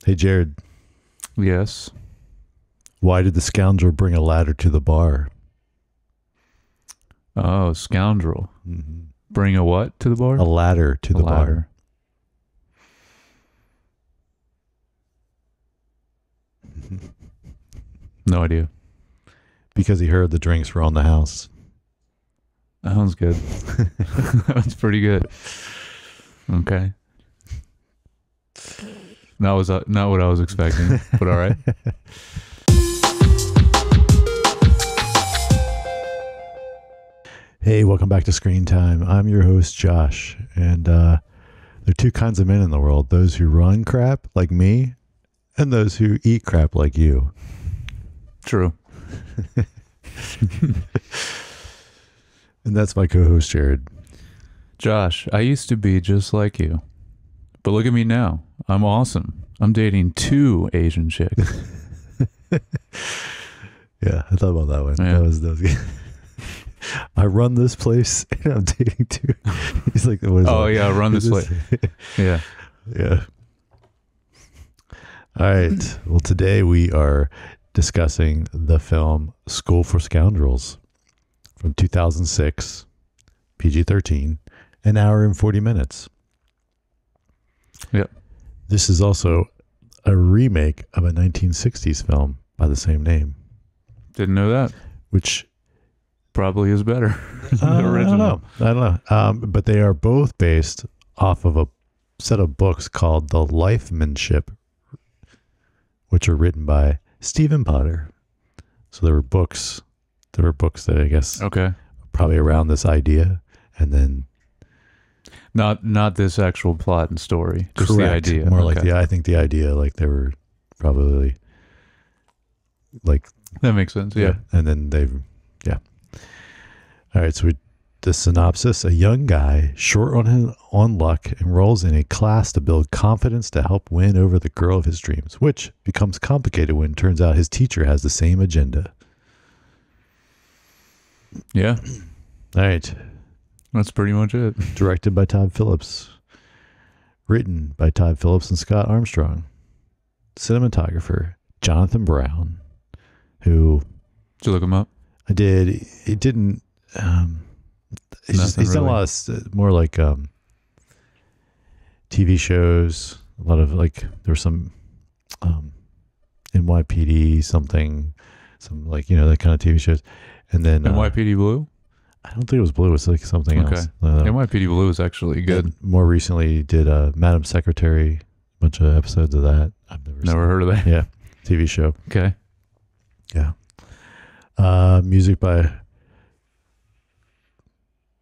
Hey, Jared, Yes. why did the scoundrel bring a ladder to the bar? Oh, scoundrel. Mm-hmm. Bring a what to the bar? A ladder to the bar. No idea. Because he heard the drinks were on the house. That sounds good. That's pretty good. Okay. That was not what I was expecting, but all right. Hey, welcome back to Screen Time. I'm your host, Josh, and there are two kinds of men in the world: those who run crap like me, and those who eat crap like you. True. And that's my co-host, Jared. Josh, I used to be just like you, but look at me now. I'm awesome. I'm dating 2 Asian chicks. Yeah, I thought about that one. Yeah. That was good. I run this place, and I'm dating 2. He's like, what is Oh, that? yeah, run this way. Yeah. Yeah. All right. Well, today we are discussing the film School for Scoundrels from 2006, PG-13, an hour and 40 minutes. Yep. This is also a remake of a 1960s film by the same name, Didn't know that. which Probably is better than the original. I don't know. But they are both based off of a set of books called The Lifemanship, which are written by Stephen Potter. So there were books that I guess Okay. probably around this idea, and then Not this actual plot and story, just correct, the idea. more Okay. like I think the idea, like they were probably like That makes sense. Yeah. and then all right. So the synopsis: a young guy short on luck enrolls in a class to build confidence to help win over the girl of his dreams, which becomes complicated when it turns out his teacher has the same agenda. Yeah. All right. That's pretty much it. Directed by Todd Phillips. Written by Todd Phillips and Scott Armstrong. Cinematographer Jonathan Brown, who Did you look him up? I did. It didn't. He's done a lot of more like TV shows. A lot of like there were some NYPD something, some like that kind of TV shows, and then NYPD Blue? I don't think it was Blue. It was like something else. NYPD Blue is actually good. And more recently, did Madam Secretary, a bunch of episodes of that. I've Never heard of that. Yeah, TV show. Okay. Yeah. Music by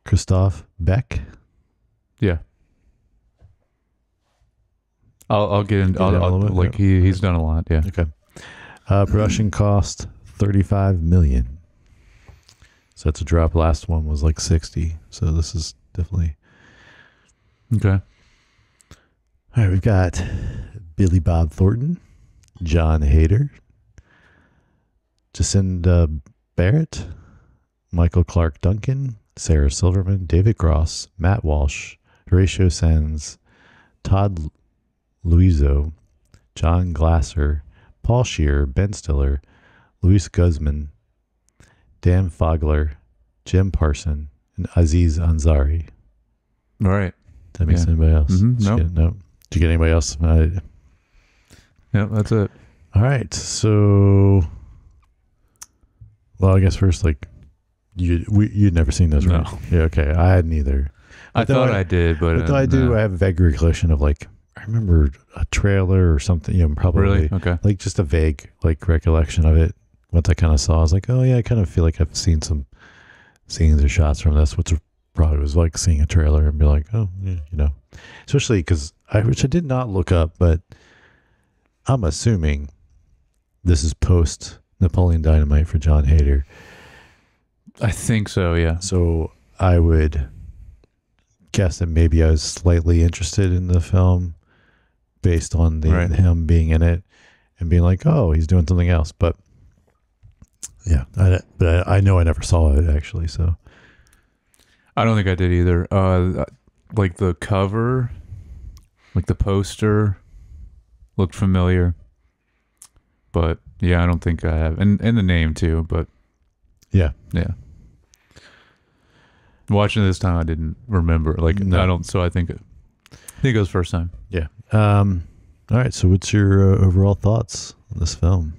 Christoph Beck. Yeah. I'll get into Get in a little bit? he's done a lot. Yeah. Okay. Production cost $35 million. So that's a drop. Last one was like 60. So this is definitely. Okay. All right, we've got Billy Bob Thornton, John Hader, Jacinda Barrett, Michael Clark Duncan, Sarah Silverman, David Gross, Matt Walsh, Horatio Sands, Todd Luizzo, John Glasser, Paul Scheer, Ben Stiller, Luis Guzman, Dan Fogler, Jim Parson, and Aziz Ansari. All right. That makes anybody else? Nope. No. Did you get anybody else? Yeah, that's it. All right. So, well, I guess first, like, you'd never seen this, right? No. Yeah. Okay. I hadn't either. I thought I did, but I do. no. I have a vague recollection of like I remember a trailer or something. Probably Really? Okay. like just a vague like recollection of it. Once I kind of saw, I was like, oh yeah, I kind of feel like I've seen some scenes or shots from this, which probably was like seeing a trailer and be like, oh yeah, especially because which I did not look up, but I'm assuming this is post Napoleon Dynamite for John Hader. I think so. Yeah. So I would guess that maybe I was slightly interested in the film based on him being in it and being like, oh, he's doing something else. But yeah, but I know I never saw it actually. So I don't think I did either. Like the cover, like the poster, looked familiar. But yeah, I don't think I have, and the name too. But Yeah. Watching this time, I didn't remember. Like No. I don't. So I think it was first time. Yeah. All right. So, what's your overall thoughts on this film?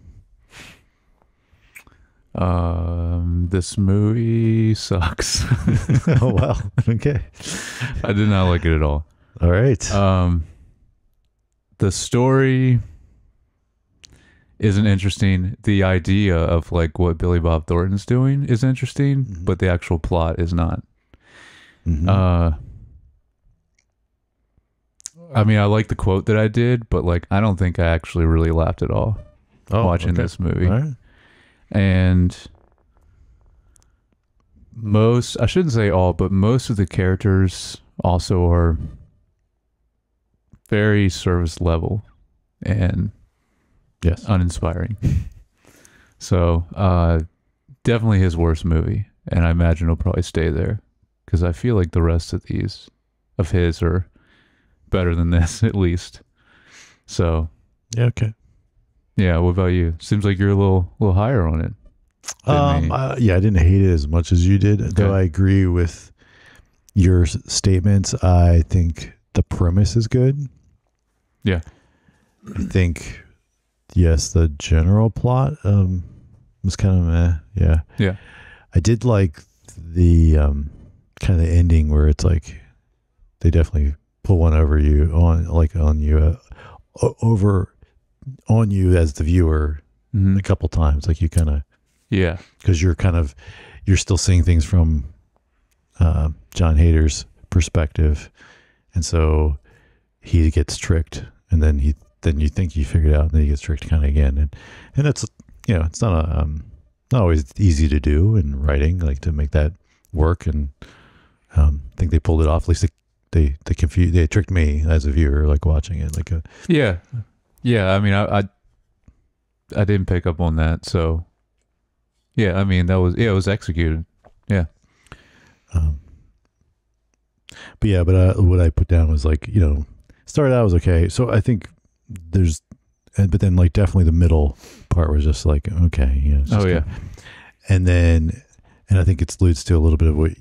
This movie sucks. Oh wow. Okay. I did not like it at all. All right. The story isn't interesting. The idea of like what Billy Bob Thornton's doing is interesting, but the actual plot is not. I mean, I like the quote that I did, but like I don't think I actually really laughed at all watching this movie. All right. And I shouldn't say all, but most of the characters also are very service level and Yes. uninspiring. So definitely his worst movie, and I imagine it'll probably stay there because I feel like the rest of these of his are better than this at least. So Yeah. Okay. yeah, what about you? Seems like you're a little higher on it than me. Yeah, I didn't hate it as much as you did, though I agree with your statements. I think the premise is good. Yeah. I think, yes, the general plot was kind of meh. Yeah. Yeah. I did like the kind of the ending where it's like they definitely pull one over you over on you as the viewer a couple times. Like you kind of, Yeah. because you're still seeing things from John Hader's perspective, and so he gets tricked, and then you think you figured it out, and then he gets tricked kind of again, and it's it's not always easy to do in writing, like to make that work, and I think they pulled it off. At least they tricked me as a viewer, like watching it, like Yeah. I mean, I didn't pick up on that, so yeah. I mean, it was executed. Yeah. But what I put down was like, started out was okay. So I think but then like definitely the middle part was just like, okay. It's just and I think it alludes to a little bit of what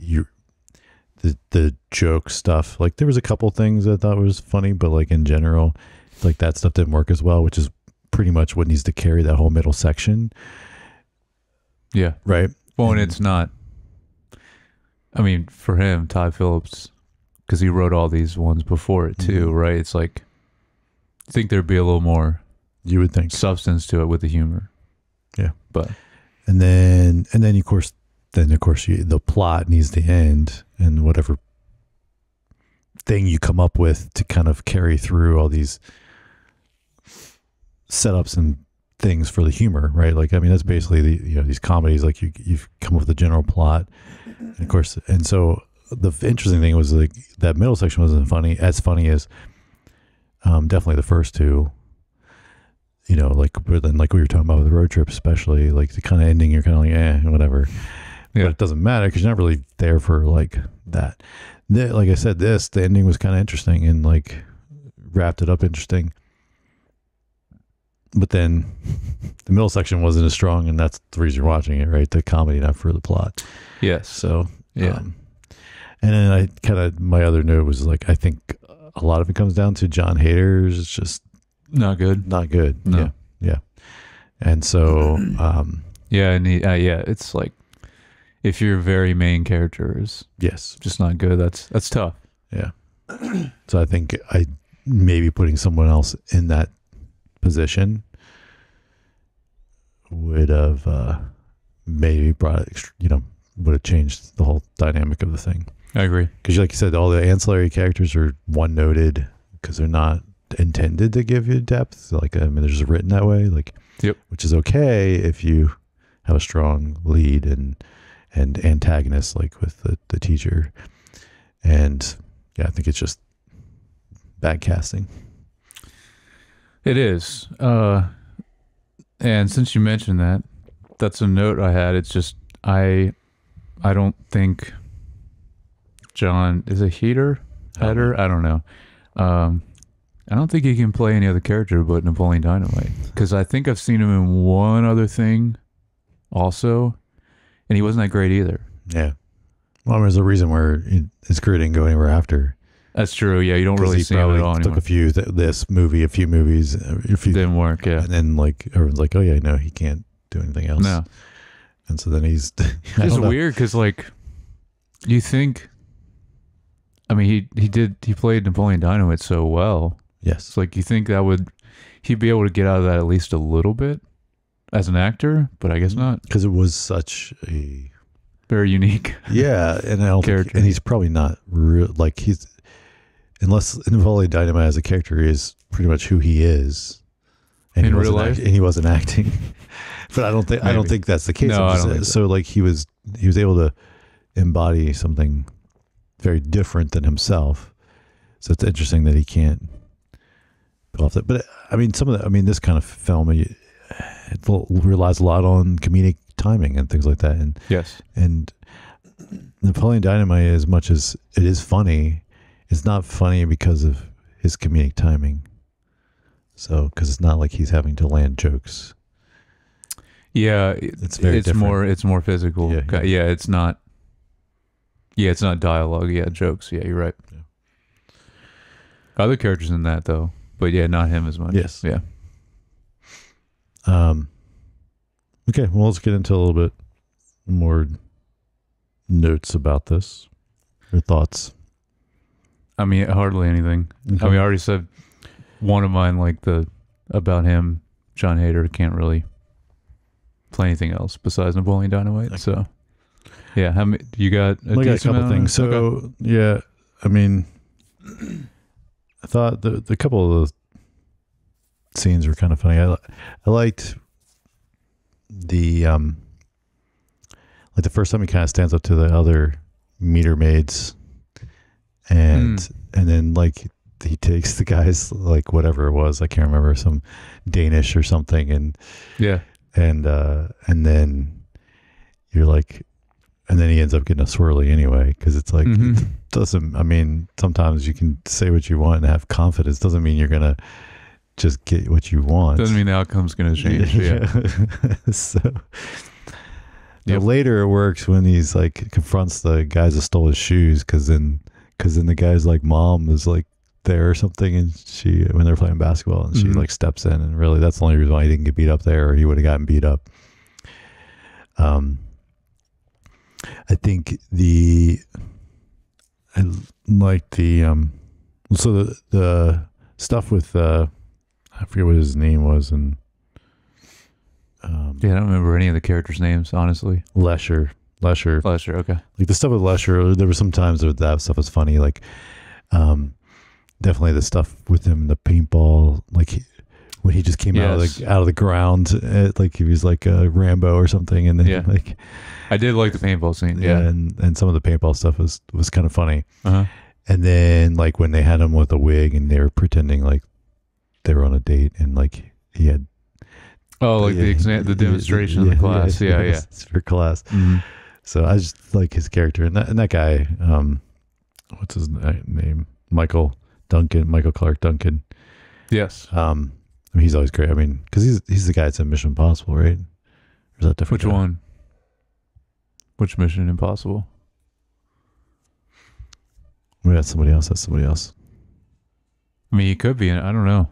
the joke stuff. Like there was a couple things I thought was funny, but like in general, like that stuff didn't work as well, which is pretty much what needs to carry that whole middle section. Yeah. Right. Well, and it's not, I mean, for him, Todd Phillips, because he wrote all these ones before it too, right? It's like, I think there'd be a little more, you would think, substance to it with the humor. Yeah. But and then of course the plot needs to end, and whatever thing you come up with to kind of carry through all these setups and things for the humor, right? Like, I mean, that's basically these comedies, like you've come up with a general plot, and of course, and so the interesting thing was like that middle section wasn't as funny as definitely the first two, but then like we were talking about with the road trip, especially like the kind of ending, you're kind of like, whatever. Yeah. But it doesn't matter because you're not really there for like that. Like I said, the ending was kind of interesting and like wrapped it up interesting. But then the middle section wasn't as strong, and that's the reason you're watching it, right? The comedy, not for the plot. Yes. So, yeah. And then my other note was like, I think a lot of it comes down to John Hader's. It's just not good. Not good. No. Yeah. And so, it's like if your very main character is just not good, that's tough. Yeah. So I think I maybe putting someone else in that position would have maybe brought would have changed the whole dynamic of the thing. I agree, because like you said, all the ancillary characters are one noted because they're not intended to give you depth. Like, I mean, they're just written that way, like, which is okay if you have a strong lead and antagonist, like with the teacher. And yeah, I think it's just bad casting. It is. And since you mentioned that, that's a note I had. It's just, I don't think John is a Heder. I don't know. I don't think he can play any other character but Napoleon Dynamite, because I think I've seen him in one other thing also, and he wasn't that great either. Yeah. Well, there's a reason where his career didn't go anywhere after. That's true. Yeah, you don't 'Cause really he see him at all probably took anymore. a few, this movie, a few movies, a few, Didn't work. Yeah. and then like everyone's like, oh yeah, no, he can't do anything else. No. And so then he's It's weird because like you think. I mean, he played Napoleon Dynamite so well. Yes. It's like you think he'd be able to get out of that at least a little bit as an actor, but I guess not. Because it was such a Very unique. yeah, and I don't character. think, and he's probably not real. Like he's unless Napoleon Dynamite as a character is pretty much who he is, and In he real wasn't life? and he wasn't acting. But I don't Maybe. think that's the case. No, I don't think so. Like he was able to embody something very different than himself. So it's interesting that he can't pull off that. But I mean, this kind of film, it relies a lot on comedic timing and things like that. And Yes. and Napoleon Dynamite, as much as it is funny, it's not funny because of his comedic timing. So, because it's not like he's having to land jokes. Yeah, It's very it's different. more physical. Yeah. Yeah, it's not. Yeah, it's not dialogue. Yeah, jokes. Yeah, you're right. Yeah. Other characters in that though, but yeah, not him as much. Yes. Yeah. Okay, well, let's get into a little bit more notes about this. Your thoughts? I mean, hardly anything. Okay. I mean, I already said one of mine, like about him, John Hader can't really play anything else besides Napoleon Dynamite. Okay. So, yeah, how many, you got I got a decent couple amount? things. So, Okay. yeah, I mean, I thought the couple of the scenes were kind of funny. I liked the like the first time he kind of stands up to the other meter maids, and then like he takes the guy's like whatever it was, I can't remember, some Danish or something, and Yeah. and then you're like, and then he ends up getting a swirly anyway, because it's like it doesn't. I mean, sometimes you can say what you want and have confidence. Doesn't mean you're gonna just get what you want. Doesn't mean the outcome's going to change. Yeah. So Yep. later it works when he's like confronts the guys that stole his shoes, because then the guy's like mom is like there or something, and she, when they're playing basketball, and she like steps in, and really that's the only reason why he didn't get beat up there, or he would have gotten beat up. I think I like the so the stuff with I forget what his name was, and Yeah, I don't remember any of the characters' names, honestly. Lesher. Lester, okay. Like the stuff with Lesher, there were some times where that stuff was funny. Like, definitely the stuff with him, the paintball, like when he just came out of the ground, like he was like a Rambo or something, and then like I did like the paintball scene. Yeah. and some of the paintball stuff was kind of funny. Uh-huh. And then like when they had him with a wig and they were pretending like they were on a date, and like he had the demonstration in the class. Yeah. It's for class. Mm-hmm. So I just like his character, and that guy, what's his name? Michael Clark Duncan. Yes. I mean, he's always great. I mean, because he's the guy that's in Mission Impossible, right? Or is that different? Which one? Which Mission Impossible? Maybe that's somebody else. I mean, he could be in it. I don't know.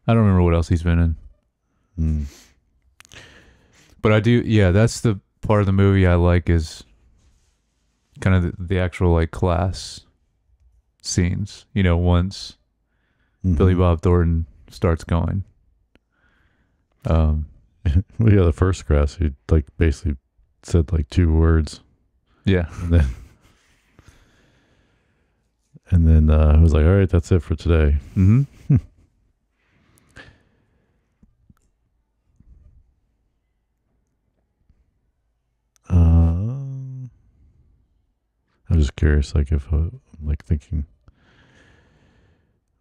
I don't remember what else he's been in. But I do. Yeah, that's the part of the movie I like, is kind of the actual like class scenes. You know, once Billy Bob Thornton starts going. Well, yeah, the first class, he like basically said like 2 words. Yeah. And then I was like, all right, that's it for today. Mm-hmm. I'm just curious, like if I'm like thinking,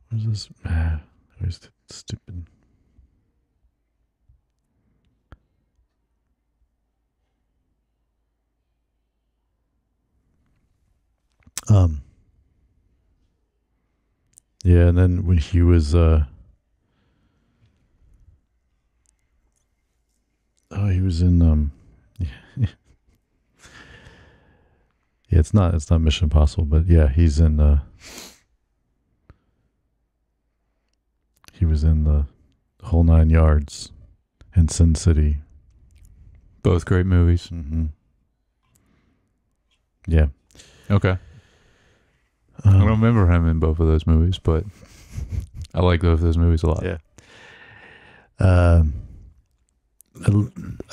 what is this? Where's the stupid? Yeah, and then when he was he was in yeah, it's not Mission Impossible, but yeah, he's in he was in the Whole Nine Yards and Sin City. Both great movies. Mm-hmm. Yeah. Okay. I don't remember him in both of those movies, but I like both of those movies a lot. Yeah. I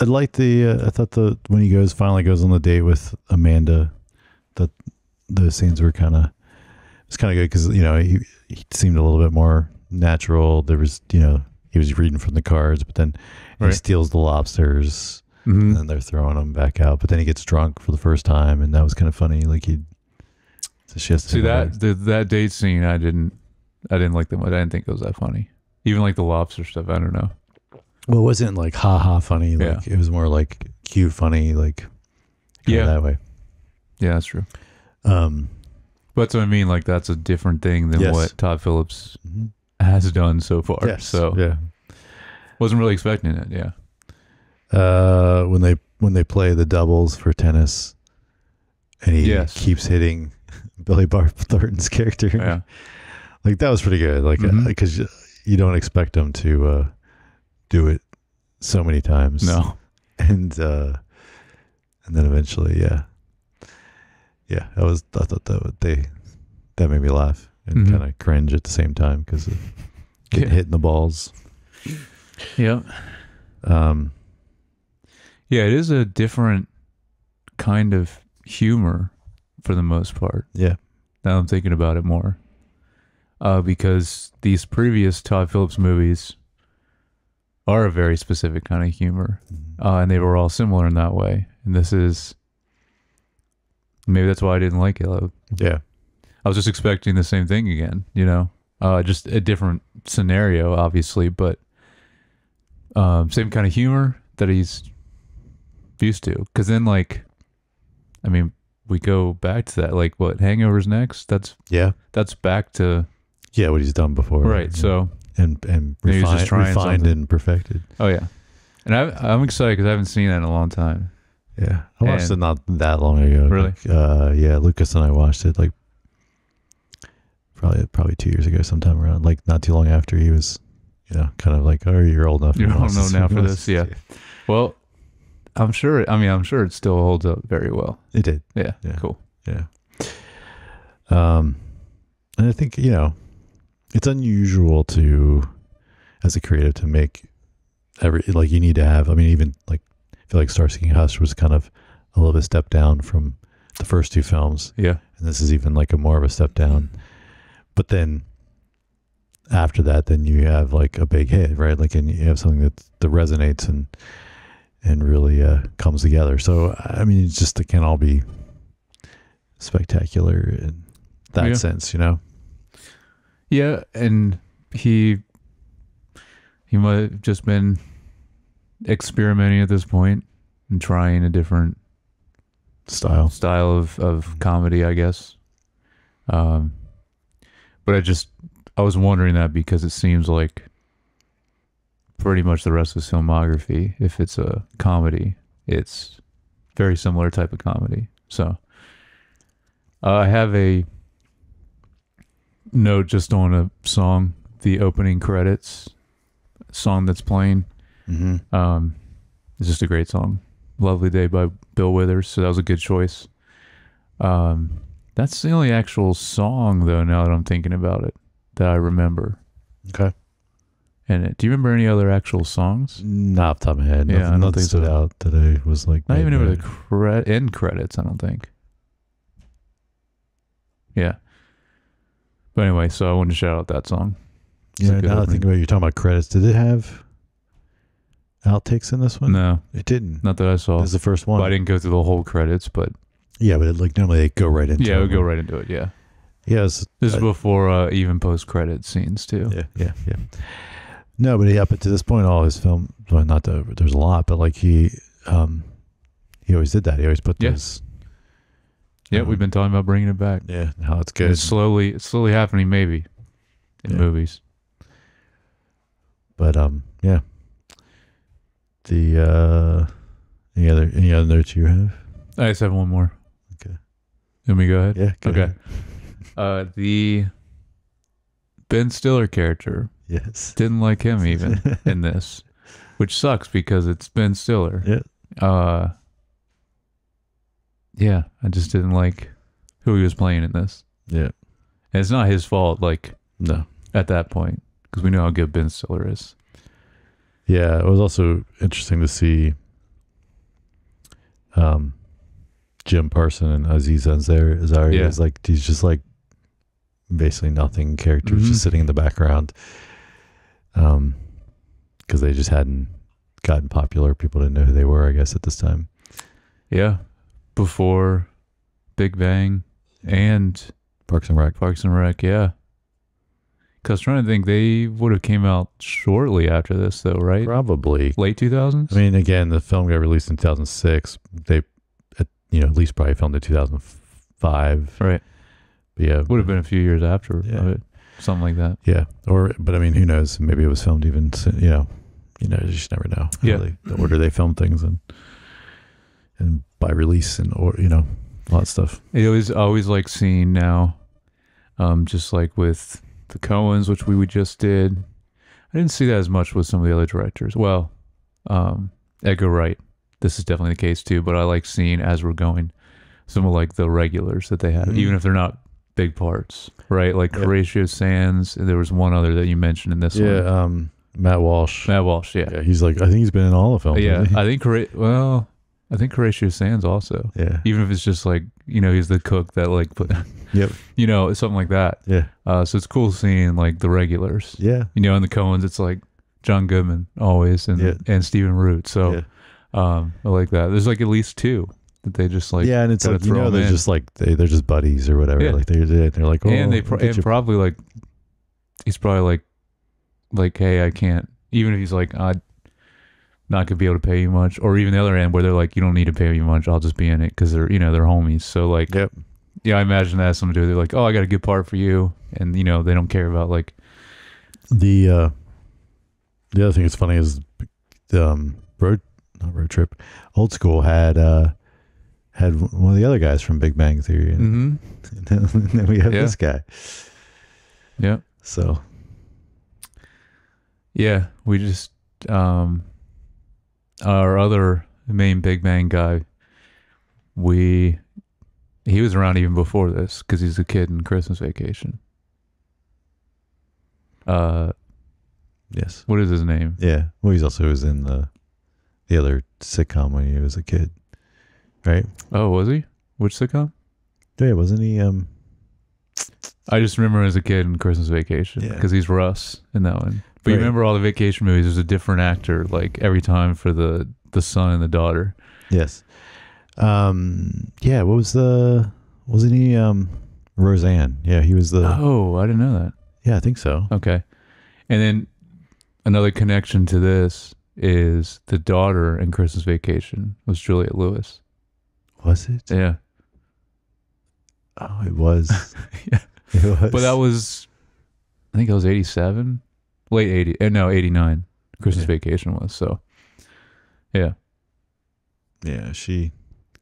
like I thought when he finally goes on the date with Amanda, that the scenes were it's kind of good because he seemed a little bit more natural. There was he was reading from the cards, but then he steals the lobsters, and then they're throwing them back out. But then he gets drunk for the first time, and that was kind of funny. Like see that date scene. I didn't like them. I didn't think it was that funny. Even like the lobster stuff. I don't know. Well, it wasn't like ha ha funny. Like it was more like cute funny. Like that way. Yeah, that's true. But that's what I mean. Like that's a different thing than what Todd Phillips has done so far. Yes. So yeah, wasn't really expecting it. Yeah. When they play the doubles for tennis, and he keeps hitting Billy Bob Thornton's character. Yeah. Like that was pretty good. Like because you don't expect him to do it so many times. No. And then eventually, I thought that made me laugh and kind of cringe at the same time because of getting hit in the balls. Yeah. Yeah, it is a different kind of humor for the most part. Yeah. Now I'm thinking about it more. Because these previous Todd Phillips movies are a very specific kind of humor. And they were all similar in that way. And this is... Maybe that's why I didn't like it. Yeah. I was just expecting the same thing again, just a different scenario, obviously, but same kind of humor that he's used to. Because then, we go back to that. Like, what, Hangover's next? That's back to... Yeah, what he's done before. Right, so... And refined and perfected. Oh, yeah. And I'm excited because I haven't seen that in a long time. Yeah, I watched it not that long ago. Really? Lucas and I watched it probably 2 years ago, sometime around not too long after he was, kind of like, oh, you're old enough. You're old enough now for this, yeah. Well, I'm sure it still holds up very well. It did. Yeah. Cool. Yeah. And I think it's unusual as a creative to make you need to have. I mean, even I feel like Starsky and Hutch was kind of a little bit step down from the first two films. Yeah. And this is even a more of a step down. But then after that, then you have a big hit, right? And you have something that resonates and really comes together. So, I mean, it's just, it can't all be spectacular in that sense, Yeah. And he might have just been experimenting at this point and trying a different style of comedy, I guess. But I was wondering that because it seems like pretty much the rest of his filmography, if it's a comedy, it's very similar type of comedy. So I have a note just on a song, the opening credits song that's playing. It's just a great song. Lovely Day by Bill Withers. So that was a good choice. That's the only actual song, though, now that I'm thinking about it, that I remember. Okay. And do you remember any other actual songs? Not off the top of my head. Yeah, nothing stood out that I was like... Not even over the end credits, I don't think. Yeah. But anyway, so I wanted to shout out that song. Yeah, now I think about it, you're talking about credits. Did it have outtakes in this one? No. It didn't. Not that I saw. It was the first one. But I didn't go through the whole credits, but... Yeah, but normally they go right into it. Yeah, it would go right into it, yeah. Yeah. This is before even post-credit scenes, too. Yeah. No, but up to this point, all his film... Well, there's a lot, but he always did that. He always put those... Yeah, we've been talking about bringing it back. Yeah, how it's good. It's slowly happening, maybe. in movies. But yeah. The any other notes you have? I just have one more. Okay. Let me go ahead. Yeah. Okay. The Ben Stiller character. Yes. Didn't like him even in this, which sucks because it's Ben Stiller. Yeah. Yeah, I just didn't like who he was playing in this. Yeah. And it's not his fault, like, No. at that point, because we know how good Ben Stiller is. Yeah, it was also interesting to see Jim Parson and Aziz Ansari. Yeah. Is like he's just like basically nothing characters just sitting in the background. Because they just hadn't gotten popular. People didn't know who they were, I guess, at this time. Yeah. Before Big Bang and Parks and Rec, yeah. Because I was trying to think, they would have came out shortly after this, though, right? Probably. Late 2000s? I mean, again, the film got released in 2006. They, at least probably filmed in 2005. Right. But yeah. Would have been a few years after it. Something like that. Yeah. But I mean, who knows? Maybe it was filmed even, you just never know. Yeah. The order they film things and by release or a lot of stuff. I always like seeing now, just like with the Coens, which we just did. I didn't see that as much with some of the other directors. Well, Edgar Wright, this is definitely the case too, but I like seeing as we're going some of like the regulars that they had, even if they're not big parts, right? Like Horatio Sands, and there was one other that you mentioned in this one. Yeah, Matt Walsh. Yeah. Yeah, he's like, I think he's been in all the films. Yeah, I think Horatio Sands also. Yeah. Even if it's just like, he's the cook that like put, Yep. something like that. Yeah. So it's cool seeing like the regulars. Yeah. And the Coens, it's like John Goodman always and Stephen Root. So I like that. There's like at least two that they just like. Yeah, and it's like, they're just like they're just buddies or whatever. Yeah. Like they're like, oh, and probably like he's probably like, hey, I can't. Even if he's like, I'm not gonna be able to pay you much, or even the other end where they're like, you don't need to pay me much, I'll just be in it because they're they're homies. So like, yeah, I imagine that has something to do. They're like, oh, I got a good part for you, and they don't care about like the other thing that's funny is road trip. Old School had one of the other guys from Big Bang Theory, and then we have this guy. Yeah. So. Yeah, we just our other main Big Bang guy. He was around even before this because he's a kid in Christmas Vacation. Yes. What is his name? Yeah. Well, he was in the other sitcom when he was a kid, right? Oh, was he? Which sitcom? Yeah, wasn't he? I just remember him as a kid in Christmas Vacation because he's Russ in that one. But you remember all the vacation movies? There's a different actor like every time for the son and the daughter. Yes. Yeah. What was wasn't he? Roseanne. Yeah, he was the. Oh, I didn't know that. Yeah, I think so. Okay. And then another connection to this is the daughter in Christmas Vacation was Juliette Lewis. Was it? Yeah. Oh, it was. Yeah. It was. But that was, I think it was 87, late 80, no, 89. Christmas Vacation was, so. Yeah. Yeah, she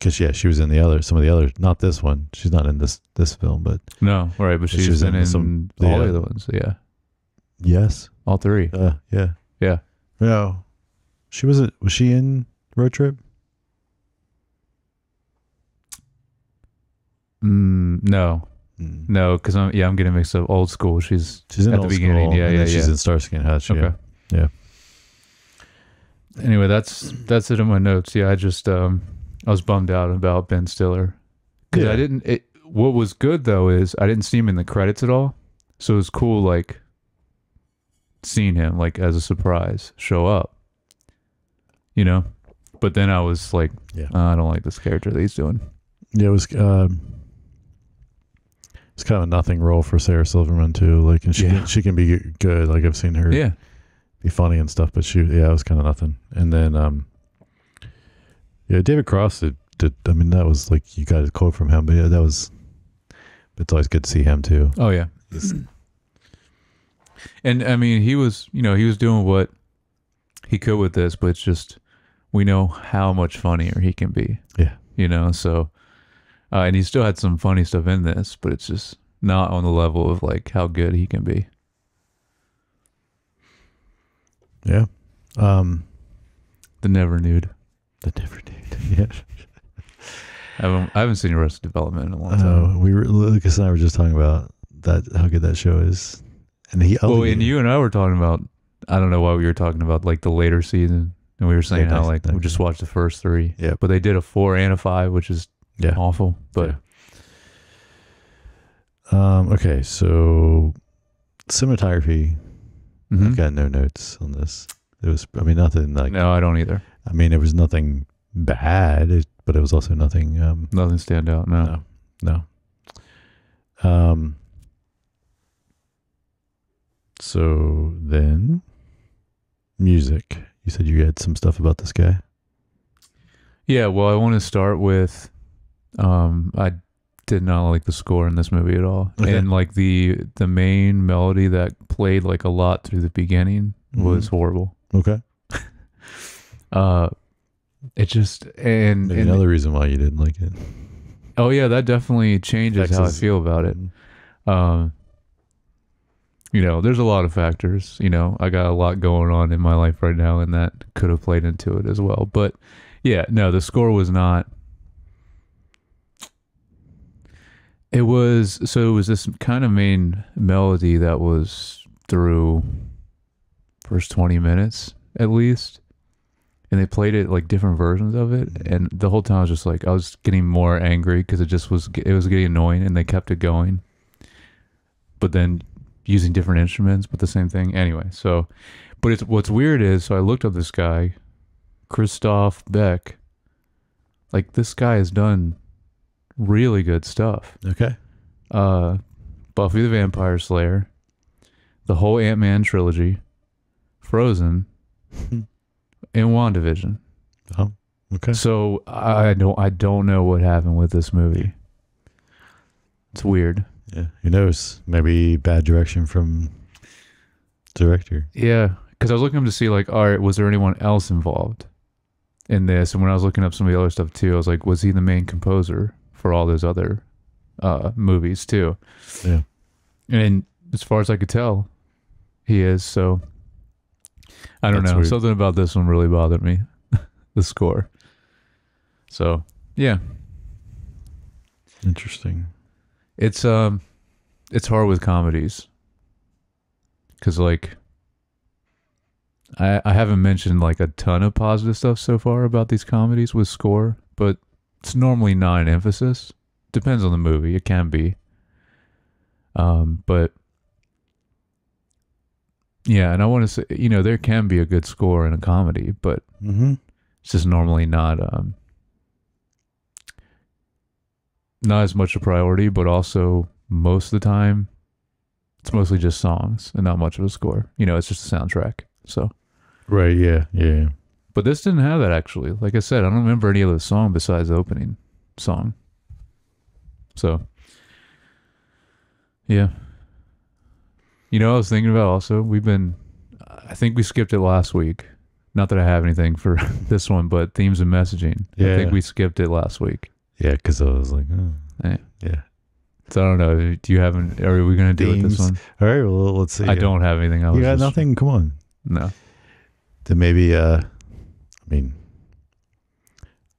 was in some of the other, not this one. She's not in this film, but. No, right, but she's been in all the other ones, yeah. Yes. All three. Yeah. Yeah. No. Was she in Road Trip? No. No, because I'm getting mixed up. Old School. She's in at the beginning. School, yeah. She's in Starsky and Hutch. Okay. Yeah. Anyway, that's it in my notes. Yeah, I just I was bummed out about Ben Stiller because I didn't. What was good though is I didn't see him in the credits at all, so it was cool like seeing him like as a surprise show up. But then I was like, I don't like this character that he's doing. Yeah, it was. It's kind of a nothing role for Sarah Silverman too. Like, and she can be good. Like I've seen her be funny and stuff, but it was kind of nothing. And then, David Cross did. I mean, that was like you got a quote from him, but it's always good to see him too. Oh yeah, And I mean, he was, he was doing what he could with this, but it's just we know how much funnier he can be. Yeah. So and he still had some funny stuff in this, but it's just not on the level of like how good he can be. Yeah. The Never Nude. The different dude. Yeah. I haven't seen Arrested Development in a long time. Lucas and I were just talking about that, how good that show is. And and you and I were talking about, I don't know why we were talking about like the later season, and we were saying how like we just watched the first 3. Yeah. But they did a 4 and a 5, which is awful. But okay, so cinematography. I've got no notes on this. It was, I mean, nothing like. No, I don't either. I mean, it was nothing bad, but it was also nothing. Nothing stand out. No. So then, music. You said you had some stuff about this guy. Yeah, well, I want to start with, I did not like the score in this movie at all, and like the main melody that played like a lot through the beginning was horrible. Okay. It just and another reason why you didn't like it. Oh yeah, that definitely changes how I feel about it. There's a lot of factors. I got a lot going on in my life right now, and that could have played into it as well. But yeah, no, the score was not. It was this kind of main melody that was through first 20 minutes at least, and they played it like different versions of it, and the whole time I was just like, I was getting more angry because it was getting annoying, and they kept it going, but then using different instruments, but the same thing anyway. So, but what's weird is, so I looked up this guy, Christoph Beck. Like, this guy has done really good stuff. Okay. Buffy the Vampire Slayer, the whole Ant-Man trilogy, Frozen, and WandaVision. Oh, okay. So I don't know what happened with this movie. It's weird. Yeah, who knows? Maybe bad direction from director. Yeah, because I was looking up to see like, all right, was there anyone else involved in this? And when I was looking up some of the other stuff too, I was like, was he the main composer for all those other movies too? Yeah. And as far as I could tell, he is. So I don't know. Weird. Something about this one really bothered me. The score. So yeah. Interesting. It's hard with comedies. Cause like I haven't mentioned like a ton of positive stuff so far about these comedies with score, but it's normally not an emphasis. Depends on the movie. It can be. But yeah, and I want to say, there can be a good score in a comedy, but it's just normally not as much a priority, but also most of the time it's mostly just songs and not much of a score. It's just a soundtrack. So right, yeah. But this didn't have that actually. Like I said, I don't remember any other song besides the opening song. So yeah. I was thinking about also, I think we skipped it last week. Not that I have anything for this one, but themes and messaging. Yeah. I think we skipped it last week. Yeah, because I was like, yeah. So I don't know. Do you have are we going to do it this one? All right, well, let's see. I don't have anything. You got nothing? Come on. No. Then maybe,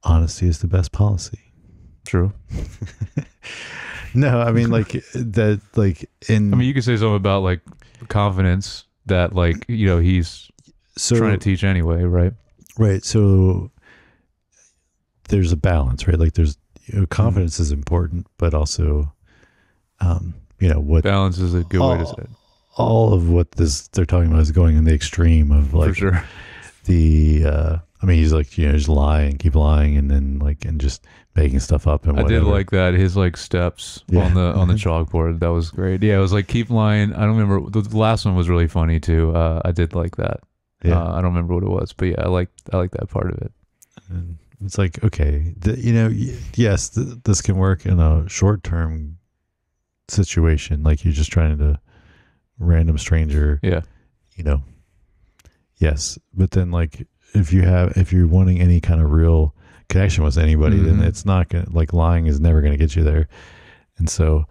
honesty is the best policy. True. No, I mean, like, that, like, you could say something about, like, confidence that, like, he's trying to teach anyway, right? Right. So there's a balance, right? Like, there's, confidence is important, but also, what balance is a good way to say it. All of what they're talking about is going in the extreme of, like, for sure. He's like, just lying, keep lying, and then like, and just making stuff up and whatever. I did like that. His like steps on the chalkboard. That was great. Yeah, it was like keep lying. I don't remember. The last one was really funny too. I did like that. Yeah. I don't remember what it was, but yeah, I like that part of it. And it's like, okay, yes, this can work in a short-term situation. Like you're just trying to random stranger. Yeah. You know. Yes, but then like if you're wanting any kind of real connection with anybody, then it's not gonna, like, lying is never gonna get you there. And so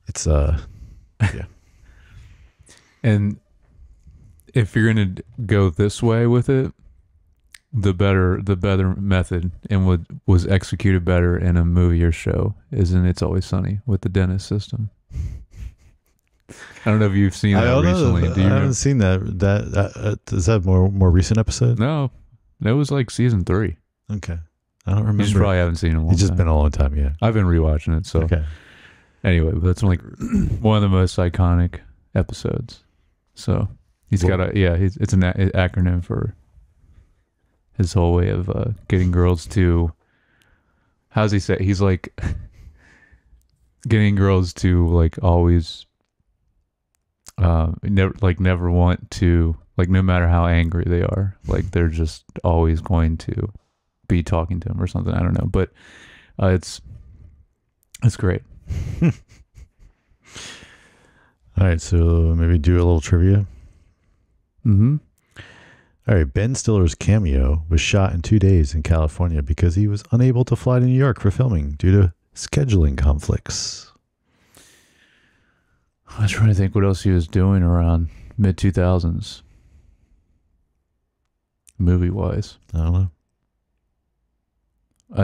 it's yeah. And if you're gonna go this way with it, the better method, and was executed better in a movie or show, is in It's Always Sunny with the dentist system. I don't know if you've seen that recently. I haven't seen that. Is that more recent episode? No, that was like season 3. Okay, I don't remember. You just probably haven't seen it in a long It's just time. been a long time. Yeah, I've been rewatching it. So okay. Anyway, that's like one of the most iconic episodes. So he's got it's an acronym for his whole way of getting girls to. How's he say? He's like getting girls to like always. Never want to, like, no matter how angry they are, like they're just always going to be talking to him or something. I don't know, but it's great. All right, so maybe do a little trivia. All right, Ben Stiller's cameo was shot in 2 days in California because he was unable to fly to New York for filming due to scheduling conflicts. I was trying to think what else he was doing around mid-2000s, movie-wise. I don't know.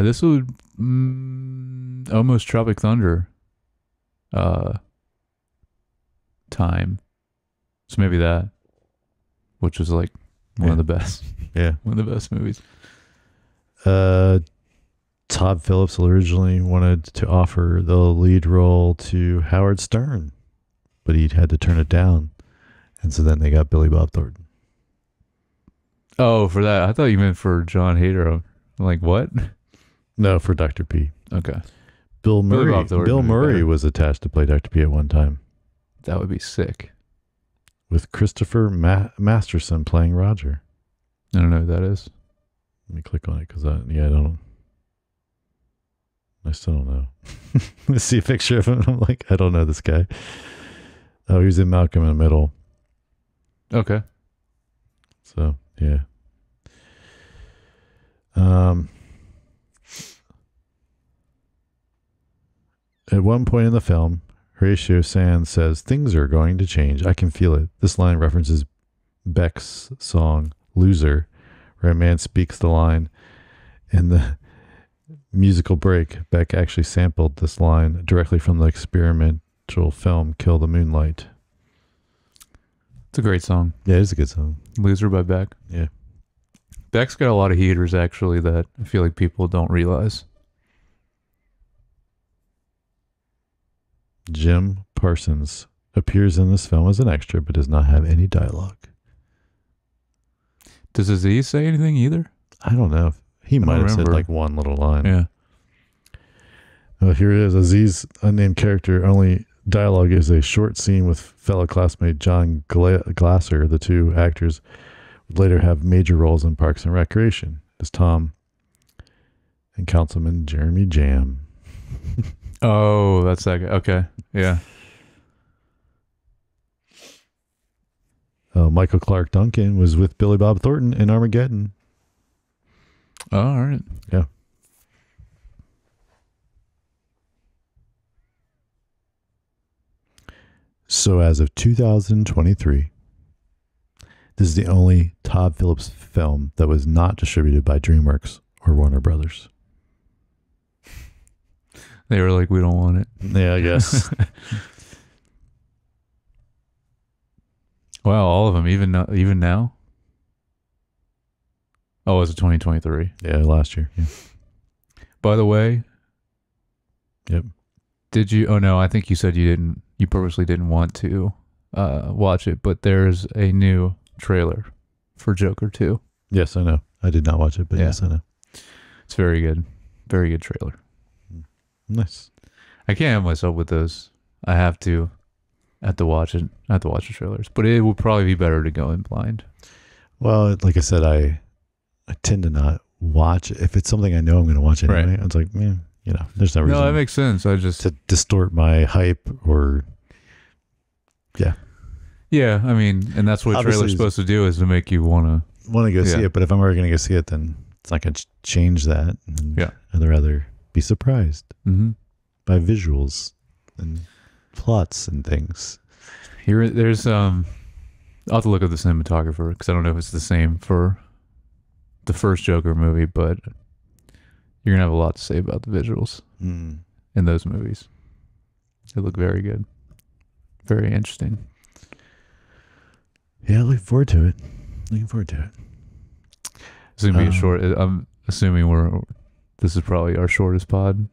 This would almost Tropic Thunder time. So maybe that, which was like one of the best. Yeah. One of the best movies. Todd Phillips originally wanted to offer the lead role to Howard Stern, but he had to turn it down. And so then they got Billy Bob Thornton. Oh, for that. I thought you meant for John Hader. I'm like, what? No, for Dr. P. Okay. Bill Murray. Bill Murray better. was attached to play Dr. P at one time. That would be sick. With Christopher Masterson playing Roger. I don't know who that is. Let me click on it because I still don't know. I see a picture of him. I'm like, I don't know this guy. Oh, he's in Malcolm in the Middle. Okay. So, yeah. At one point in the film, Horatio Sands says, "Things are going to change. I can feel it." This line references Beck's song, Loser, where a man speaks the line. In the musical break, Beck actually sampled this line directly from the experimental film Kill the Moonlight. It's a great song. Yeah, it's a good song. Loser by Beck. Yeah. Beck's got a lot of heaters, actually, that I feel like people don't realize. Jim Parsons appears in this film as an extra, but does not have any dialogue. Does Aziz say anything either? I don't know. He might have said remember. like one little line. Yeah. Well, here it is. Aziz, unnamed character, only dialogue is a short scene with fellow classmate John Glasser. The two actors would later have major roles in Parks and Recreation as Tom and Councilman Jeremy Jam. Oh, that's that guy. Okay. Yeah. Michael Clark Duncan was with Billy Bob Thornton in Armageddon. Oh, all right. Yeah. So as of 2023, this is the only Todd Phillips film that was not distributed by DreamWorks or Warner Brothers. They were like, we don't want it. Yeah, I guess. Wow, all of them, even now? Oh, it's 2023. Yeah, last year. Yeah. By the way. Yep. Did you? Oh no, I think you said you purposely didn't want to watch it, but there's a new trailer for Joker 2. Yes, I know. I did not watch it, but Yeah. yes, I know. It's very good. Very good trailer. Nice. I can't have myself with those. I have to watch it. I have to watch the trailers, but it would probably be better to go in blind. Well, like I said, I tend to not watch if it's something I know I'm going to watch anyway. Right. It's like, man, there's no reason. No, that makes sense. I just to distort my hype or, yeah. Yeah, I mean, and that's what a Obviously, trailer's supposed to do, is to make you want want to go see Yeah. it, but if I'm ever going to go see it, then it's not going to change that. And Yeah. I'd rather be surprised to. Mm-hmm. by visuals and plots and things. Here, there's I'll have to look at the cinematographer because I don't know if it's the same for the first Joker movie, but you're gonna have a lot to say about the visuals Mm. in those movies. They look very good, very interesting. Yeah, looking forward to it. Looking forward to it. It's gonna be a short. I'm assuming this is probably our shortest pod.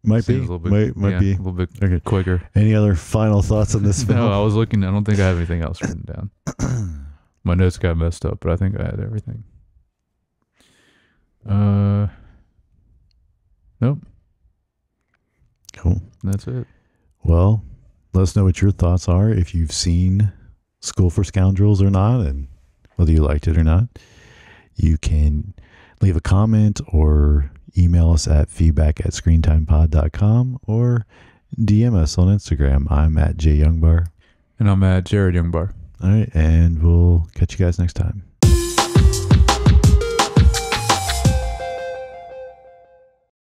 Might be. Seems a little bit, Might yeah, be. a little bit Okay. quicker. Any other final thoughts on this film? No, I was looking. I don't think I have anything else written down. My notes got messed up, but I think I had everything. Nope. Cool. That's it. Well, let us know what your thoughts are if you've seen School for Scoundrels or not, and whether you liked it or not. You can leave a comment or email us at feedback@screentimepod.com or DM us on Instagram. I'm at jyoungbar. And I'm at Jared Youngbar. All right, and we'll catch you guys next time.